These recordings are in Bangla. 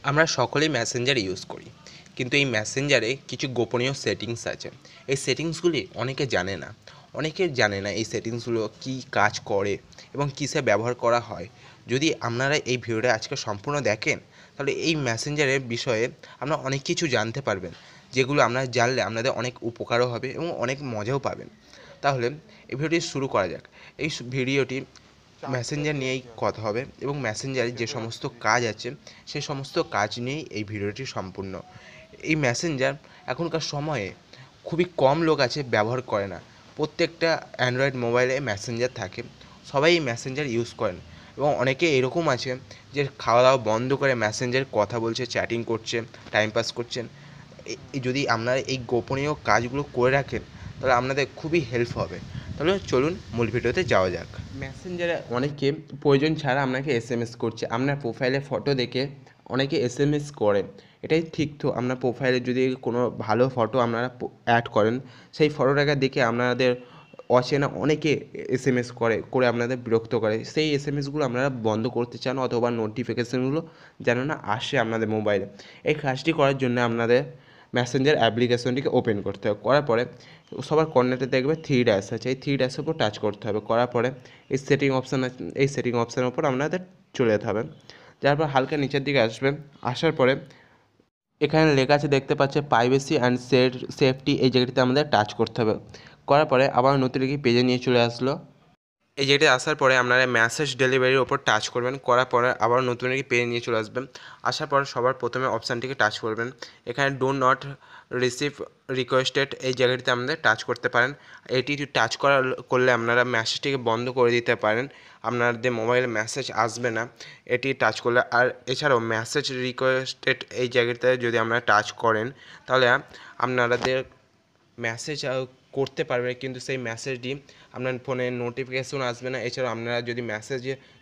আমরা সকলেই মেসেঞ্জার ইউজ করি, কিন্তু এই মেসেঞ্জারে কিছু গোপনীয় সেটিংস আছে। এই সেটিংসগুলি অনেকে জানে না এই সেটিংসগুলো কী কাজ করে এবং কিসে ব্যবহার করা হয়। যদি আপনারা এই ভিডিওটা আজকে সম্পূর্ণ দেখেন, তাহলে এই মেসেঞ্জারের বিষয়ে আপনারা অনেক কিছু জানতে পারবেন, যেগুলো আপনারা জানলে আপনাদের অনেক উপকারও হবে এবং অনেক মজাও পাবেন। তাহলে এই ভিডিওটি শুরু করা যাক। এই ভিডিওটি মেসেঞ্জার নিয়েই কথা হবে এবং মেসেঞ্জারে যে সমস্ত কাজ আছে সেই সমস্ত কাজ নিয়েই এই ভিডিওটি সম্পূর্ণ। এই মেসেঞ্জার এখনকার সময়ে খুবই কম লোক আছে ব্যবহার করে না। প্রত্যেকটা অ্যান্ড্রয়েড মোবাইলে মেসেঞ্জার থাকে, সবাই এই মেসেঞ্জার ইউজ করেন এবং অনেকে এরকম আছে যে খাওয়া দাওয়া বন্ধ করে মেসেঞ্জারে কথা বলছে, চ্যাটিং করছে, টাইম পাস করছেন। যদি আপনারা এই গোপনীয় কাজগুলো করে রাখেন, তাহলে আপনাদের খুবই হেল্প হবে। তাহলে চলুন মূল ভিডিওতে যাওয়া যাক। মেসেঞ্জারে অনেকে প্রয়োজন ছাড়া আপনাকে এসএমএস করছে। আপনার প্রোফাইলে ফটো দেখে অনেকে এসএমএস করে, এটাই ঠিক। তো আপনার প্রোফাইলে যদি কোনো ভালো ফটো আপনারা অ্যাড করেন, সেই ফটোটাকে দেখে আপনাদের অচেনা অনেকে এসএমএস করে আপনাদের বিরক্ত করে। সেই এসএমএসগুলো আপনারা বন্ধ করতে চান, অথবা নোটিফিকেশানগুলো যেন না আসে আপনাদের মোবাইলে। এই কাজটি করার জন্য আপনাদের মেসেঞ্জার অ্যাপ্লিকেশনটিকে ওপেন করতে হবে। করার পরে সবার কর্নারে দেখবে থ্রি ড্যাশ আছে, এই থ্রি ড্যাশের উপর টাচ করতে হবে। করার পরে এই সেটিং অপশান আছে, এই সেটিং অপশানের উপর আপনাদের চলে যেতে হবে। যার পর হালকা নিচের দিকে আসবে। আসার পরে এখানে লেখা আছে, দেখতে পাচ্ছে প্রাইভেসি অ্যান্ড সেফটি, এই জায়গাটিতে আমাদের টাচ করতে হবে। করার পরে আবার নতুন একটি পেজে নিয়ে চলে আসলো। এই জায়গাটি আসার পরে আপনারা মেসেজ ডেলিভারির ওপর টাচ করবেন। করার পরে আবার নতুন একটি পেজ নিয়ে চলে আসবেন। আসার পর সবার প্রথমে অপশানটিকে টাচ করবেন। এখানে ডো নট রিসিভ রিকোয়েস্টেড, এই জায়গাটিতে আমাদের টাচ করতে পারেন। এটি টাচ করলে আপনারা মেসেজটিকে বন্ধ করে দিতে পারেন, আপনাদের মোবাইলে মেসেজ আসবে না এটি টাচ করলে। আর এছাড়াও মেসেজ রিকোয়েস্টেড এই জায়গাতে যদি আপনারা টাচ করেন, তাহলে আপনাদের মেসেজ করতে পারবেন, কিন্তু সেই মেসেজটি আপনার ফোনে নোটিফিকেশন আসবে না। এছাড়াও আপনারা যদি মেসেজ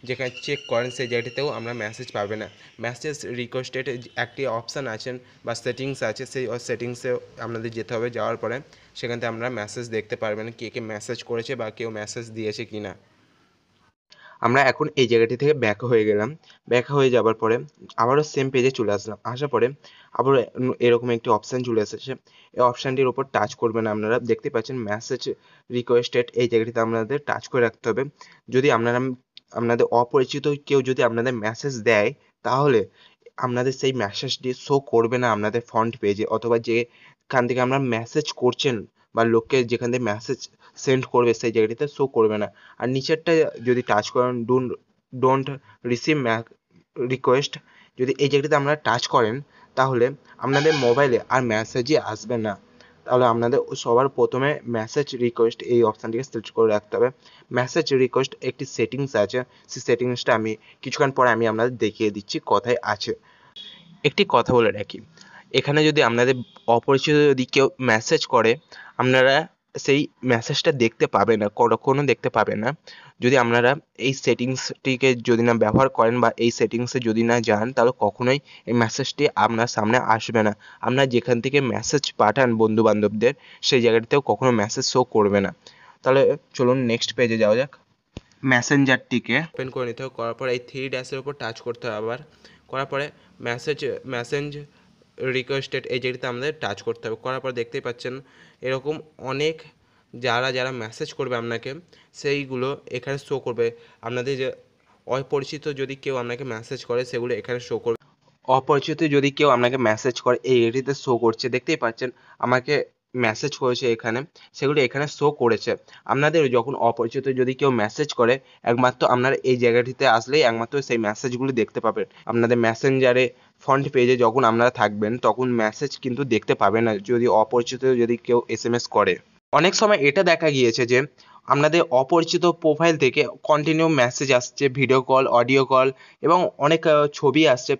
যেখানে চেক করেন সেই জায়গাটিতেও আমরা মেসেজ পাবে না। মেসেজ রিকোয়েস্টেড একটি অপশান আছেন বা সেটিংস আছে, সেই সেটিংসে আপনাদের যেতে হবে। যাওয়ার পরে সেখান থেকে আপনারা মেসেজ দেখতে পারবেন, কে কে মেসেজ করেছে বা কেউ মেসেজ দিয়েছে কি না। আমরা এখন এই জায়গাটি থেকে ব্যাক হয়ে গেলাম। ব্যাক হয়ে যাবার পরে আবারও সেম পেজে চলে আসলাম। আসার পরে আবারও এরকম একটি অপশান চলে এসেছে। এই অপশানটির উপর টাচ করবেন। আপনারা দেখতে পাচ্ছেন মেসেজ রিকোয়েস্টেড, এই জায়গাটিতে আপনাদের টাচ করে রাখতে হবে। যদি আপনাদের অপরিচিত কেউ যদি আপনাদের মেসেজ দেয়, তাহলে আপনাদের সেই মেসেজটি শো করবে না আপনাদের ফ্রন্ট পেজে, অথবা যেখান থেকে আপনারা মেসেজ করছেন বা লোককে যেখান থেকে মেসেজ সেন্ড করবে সেই জায়গাটিতে শো করবে না। আর নিচেরটা যদি টাচ করেন, ডোন্ট রিসিভ রিকোয়েস্ট, যদি এই জায়গাটিতে আপনারা টাচ করেন, তাহলে আপনাদের মোবাইলে আর মেসেজই আসবে না। তাহলে আপনাদের সবার প্রথমে মেসেজ রিকোয়েস্ট এই অপশানটিকে সিলেক্ট করে রাখতে হবে। মেসেজ রিকোয়েস্ট একটি সেটিংস আছে, সেই সেটিংসটা আমি কিছুক্ষণ পরে আপনাদের দেখিয়ে দিচ্ছি কোথায় আছে। একটি কথা বলে রাখি, এখানে যদি আপনাদের অপরিচিত যদি কেউ মেসেজ করে, আপনারা সেই মেসেজটা দেখতে পাবে না, কখনো দেখতে পাবে না। যদি আপনারা এই সেটিংসটিকে যদি না ব্যবহার করেন বা এই সেটিংসে যদি না যান, তাহলে কখনোই এই মেসেজটি আপনার সামনে আসবে না। আপনারা যেখান থেকে মেসেজ পাঠান বন্ধু বান্ধবদের, সেই জায়গাটিতেও কখনো মেসেজ শো করবে না। তাহলে চলুন নেক্সট পেজে যাওয়া যাক। মেসেঞ্জারটিকে ওপেন করে নিতে হবে। করার পর এই থ্রি ড্যাশের উপর টাচ করতে হবে। আবার করার পরে মেসেজ রিকোয়েস্টেড এই জায়গাটিতে আমাদের টাচ করতে হবে। করার পর দেখতেই পাচ্ছেন এরকম অনেক যারা মেসেজ করবে আপনাকে, সেইগুলো এখানে শো করবে। আপনাদের যে অপরিচিত যদি কেউ আপনাকে মেসেজ করে, সেগুলো এখানে শো করবে। অপরিচিত যদি কেউ আপনাকে মেসেজ করে, এই এটিতে শো করছে। দেখতেই পাচ্ছেন আমাকে মেসেজ করেছে এখানে, সেগুলো এখানে শো করেছে। আপনাদের যখন অপরিচিত যদি কেউ মেসেজ করে, একমাত্র আপনারা এই জায়গাটিতে আসলেই একমাত্র সেই মেসেজগুলো দেখতে পাবেন। আপনাদের মেসেঞ্জারে ফ্রন্ট পেজে যখন আপনারা থাকবেন, তখন মেসেজ কিন্তু দেখতে পাবেন না যদি অপরিচিত যদি কেউ এসএমএস করে। অনেক সময় এটা দেখা গিয়েছে যে আপনাদের অপরিচিত প্রোফাইল থেকে কন্টিনিউ মেসেজ আসছে, ভিডিও কল, অডিও কল এবং অনেক ছবি আসছে।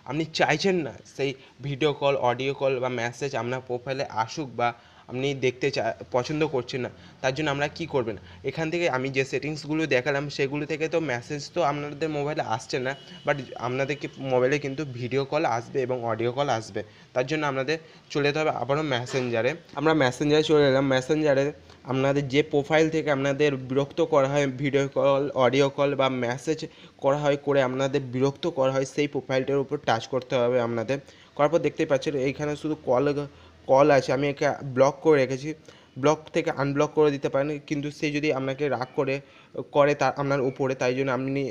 আপনি চাইছেন না সেই ভিডিও কল, অডিও কল বা মেসেজ আপনার প্রোফাইলে আসুক বা আপনি দেখতে পছন্দ করছেন না, তার জন্য আমরা কি করবেন, এখান থেকে আমি যে সেটিংসগুলো দেখালাম সেগুলো থেকে তো মেসেজ তো আপনাদের মোবাইলে আসছে না, বাট আপনাদেরকে মোবাইলে কিন্তু ভিডিও কল আসবে এবং অডিও কল আসবে। তার জন্য আপনাদের চলে যেতে হবে আবারও মেসেঞ্জারে। আমরা মেসেঞ্জারে চলে এলাম। মেসেঞ্জারে আপনাদের যে প্রোফাইল থেকে আপনাদের বিরক্ত করা হয়, ভিডিও কল, অডিও কল বা মেসেজ করা হয়, করে আপনাদের বিরক্ত করা হয়, সেই প্রোফাইলটার উপর টাচ করতে হবে আপনাদের। করার পর দেখতেই পাচ্ছেন এইখানে শুধু কল আছে, আমি একে ব্লক করে রেখেছি। ব্লক থেকে আনব্লক করে দিতে পারেন, কিন্তু সে যদি আপনাকে রাগ করে তার আপনার উপরে, তাই জন্য আপনি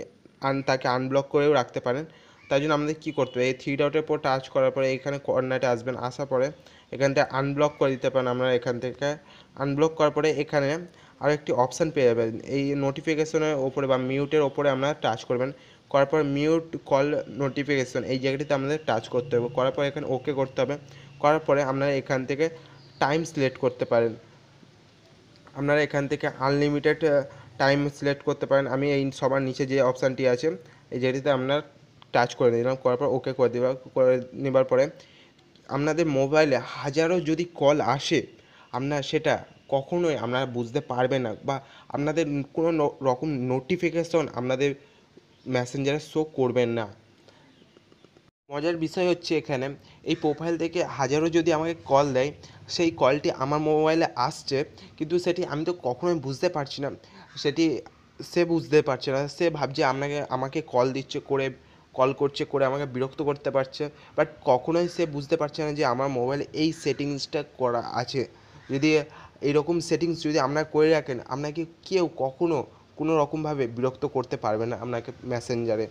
তাকে আনব্লক করেও রাখতে পারেন। তাই জন্য আমাদের কী করতে হবে, এই থ্রি ডটের উপর টাচ করার পরে এখানে কর্নারে আসবেন, আসার পরে এখান থেকে আনব্লক করে দিতে পারেন। আমরা এখান থেকে আনব্লক করার পরে এখানে আরও একটি অপশান পেয়ে যাবেন, এই নোটিফিকেশনের ওপরে বা মিউটের ওপরে আপনারা টাচ করবেন। করার পর মিউট কল নোটিফিকেশন এই জায়গাটিতে আমাদের টাচ করতে হবে। করার পর এখানে ওকে করতে হবে। করার পরে আপনারা এখান থেকে টাইম সিলেক্ট করতে পারেন। আপনারা এখান থেকে আনলিমিটেড টাইম সিলেক্ট করতে পারেন। আমি এই সবার নিচে যে অপশানটি আছে এই জায়গাটিতে আপনার টাচ করে দিলাম। করার পর ওকে করে নেবার পরে আপনাদের মোবাইলে হাজারো যদি কল আসে, আপনার সেটা কখনোই আপনারা বুঝতে পারবেন না, বা আপনাদের কোনো রকম নোটিফিকেশন আপনাদের মেসেঞ্জারে শো করবেন না। মজার বিষয় হচ্ছে এখানে এই প্রোফাইল থেকে হাজারো যদি আমাকে কল দেয়, সেই কলটি আমার মোবাইলে আসছে, কিন্তু সেটি আমি তো কখনোই বুঝতে পারছি না, সেটি সে বুঝতে পারছে না। সে ভাবছে আমাকে কল করছে করে আমাকে বিরক্ত করতে পারছে, বাট কখনোই সে বুঝতে পারছে না যে আমার মোবাইলে এই সেটিংসটা করা আছে। যদি এইরকম সেটিংস যদি আপনারা করে রাখেন, আপনাকে কেউ কখনো কোনো রকমভাবে বিরক্ত করতে পারবে না আপনাকে মেসেঞ্জারে।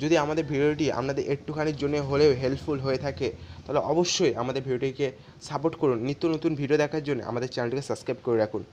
যদি আমাদের ভিডিওটি আপনাদের একটুখানির জন্য হলেও হেল্পফুল হয়ে থাকে, তাহলে অবশ্যই আমাদের ভিডিওটিকে সাপোর্ট করুন। নিত্য নতুন ভিডিও দেখার জন্য আমাদের চ্যানেলটিকে সাবস্ক্রাইব করে রাখুন।